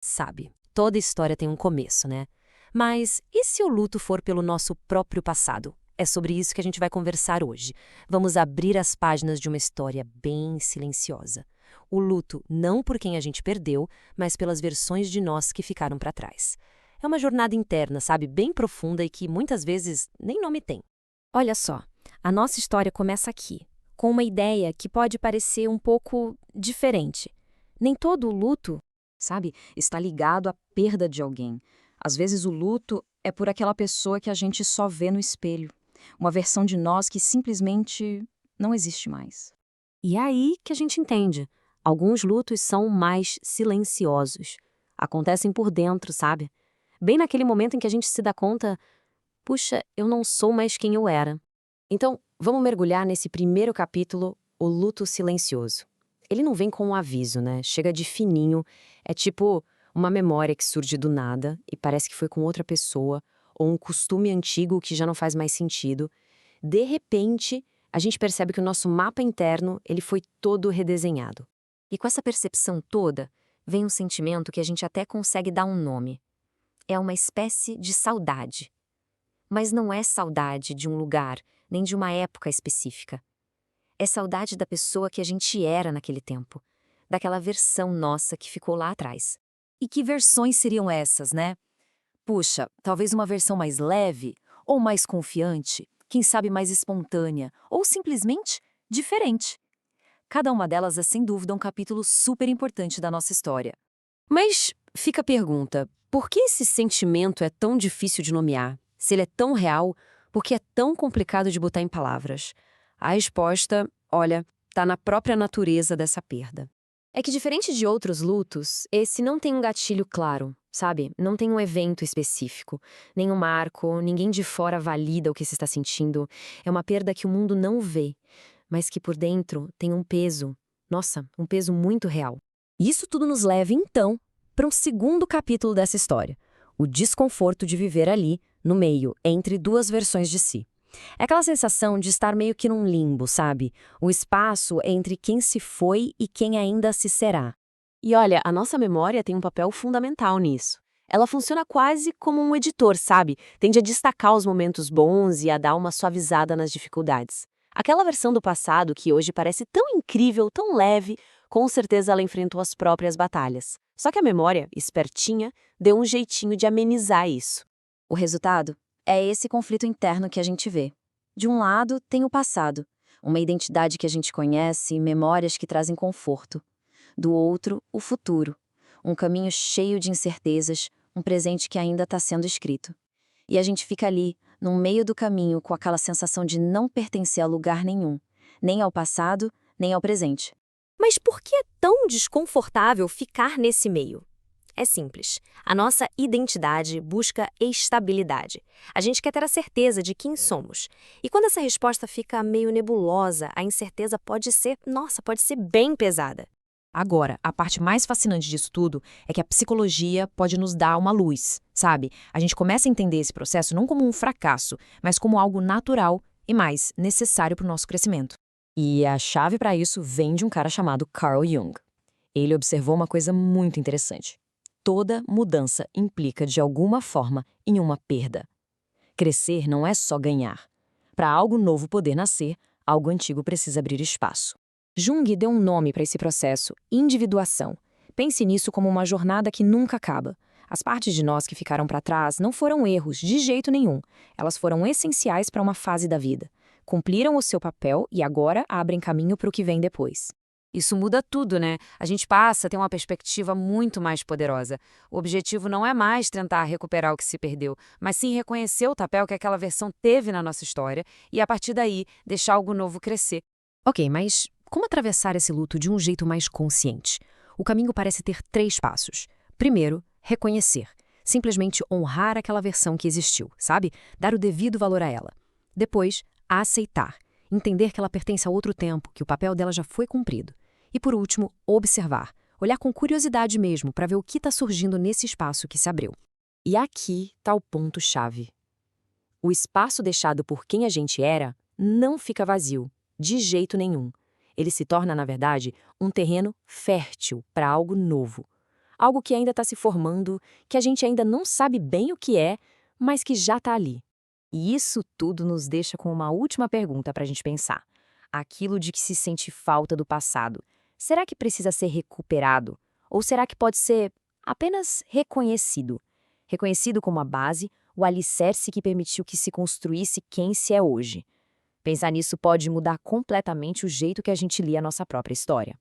Sabe, toda história tem um começo, né? Mas e se o luto for pelo nosso próprio passado? É sobre isso que a gente vai conversar hoje. Vamos abrir as páginas de uma história bem silenciosa. O luto não por quem a gente perdeu, mas pelas versões de nós que ficaram para trás. É uma jornada interna, sabe, bem profunda e que muitas vezes nem nome tem. Olha só, a nossa história começa aqui, com uma ideia que pode parecer um pouco diferente. Nem todo o luto, sabe, está ligado à perda de alguém. Às vezes o luto é por aquela pessoa que a gente só vê no espelho. Uma versão de nós que simplesmente não existe mais. E é aí que a gente entende. Alguns lutos são mais silenciosos. Acontecem por dentro, sabe? Bem naquele momento em que a gente se dá conta, puxa, eu não sou mais quem eu era. Então, vamos mergulhar nesse primeiro capítulo, o luto silencioso. Ele não vem com um aviso, né? Chega de fininho, é tipo uma memória que surge do nada e parece que foi com outra pessoa, ou um costume antigo que já não faz mais sentido. De repente, a gente percebe que o nosso mapa interno, ele foi todo redesenhado. E com essa percepção toda, vem um sentimento que a gente até consegue dar um nome. É uma espécie de saudade. Mas não é saudade de um lugar, nem de uma época específica. É saudade da pessoa que a gente era naquele tempo, daquela versão nossa que ficou lá atrás. E que versões seriam essas, né? Puxa, talvez uma versão mais leve, ou mais confiante, quem sabe mais espontânea, ou simplesmente diferente. Cada uma delas é sem dúvida um capítulo super importante da nossa história. Mas fica a pergunta, por que esse sentimento é tão difícil de nomear? Se ele é tão real, por que é tão complicado de botar em palavras? A resposta, olha, está na própria natureza dessa perda. É que diferente de outros lutos, esse não tem um gatilho claro, sabe? Não tem um evento específico, nem um marco, ninguém de fora valida o que se está sentindo. É uma perda que o mundo não vê, mas que por dentro tem um peso. Nossa, um peso muito real. Isso tudo nos leva, então, para um segundo capítulo dessa história. O desconforto de viver ali, no meio, entre duas versões de si. É aquela sensação de estar meio que num limbo, sabe? O espaço entre quem se foi e quem ainda se será. E olha, a nossa memória tem um papel fundamental nisso. Ela funciona quase como um editor, sabe? Tende a destacar os momentos bons e a dar uma suavizada nas dificuldades. Aquela versão do passado que hoje parece tão incrível, tão leve, com certeza ela enfrentou as próprias batalhas. Só que a memória, espertinha, deu um jeitinho de amenizar isso. O resultado é esse conflito interno que a gente vê. De um lado, tem o passado, uma identidade que a gente conhece e memórias que trazem conforto. Do outro, o futuro, um caminho cheio de incertezas, um presente que ainda está sendo escrito. E a gente fica ali, no meio do caminho, com aquela sensação de não pertencer a lugar nenhum, nem ao passado, nem ao presente. Mas por que é tão desconfortável ficar nesse meio? É simples. A nossa identidade busca estabilidade. A gente quer ter a certeza de quem somos. E quando essa resposta fica meio nebulosa, a incerteza pode ser, nossa, pode ser bem pesada. Agora, a parte mais fascinante disso tudo é que a psicologia pode nos dar uma luz, sabe? A gente começa a entender esse processo não como um fracasso, mas como algo natural e mais necessário para o nosso crescimento. E a chave para isso vem de um cara chamado Carl Jung. Ele observou uma coisa muito interessante. Toda mudança implica, de alguma forma, em uma perda. Crescer não é só ganhar. Para algo novo poder nascer, algo antigo precisa abrir espaço. Jung deu um nome para esse processo, individuação. Pense nisso como uma jornada que nunca acaba. As partes de nós que ficaram para trás não foram erros, de jeito nenhum. Elas foram essenciais para uma fase da vida. Cumpriram o seu papel e agora abrem caminho para o que vem depois. Isso muda tudo, né? A gente passa a ter uma perspectiva muito mais poderosa. O objetivo não é mais tentar recuperar o que se perdeu, mas sim reconhecer o papel que aquela versão teve na nossa história e, a partir daí, deixar algo novo crescer. Ok, mas como atravessar esse luto de um jeito mais consciente? O caminho parece ter 3 passos. Primeiro, reconhecer. Simplesmente honrar aquela versão que existiu, sabe? Dar o devido valor a ela. Depois, aceitar. Entender que ela pertence a outro tempo, que o papel dela já foi cumprido. E por último, observar. Olhar com curiosidade mesmo para ver o que está surgindo nesse espaço que se abriu. E aqui está o ponto-chave. O espaço deixado por quem a gente era não fica vazio, de jeito nenhum. Ele se torna, na verdade, um terreno fértil para algo novo. algo que ainda está se formando, que a gente ainda não sabe bem o que é, mas que já está ali. E isso tudo nos deixa com uma última pergunta para a gente pensar. Aquilo de que se sente falta do passado, será que precisa ser recuperado? Ou será que pode ser apenas reconhecido? Reconhecido como a base, o alicerce que permitiu que se construísse quem se é hoje. Pensar nisso pode mudar completamente o jeito que a gente lê a nossa própria história.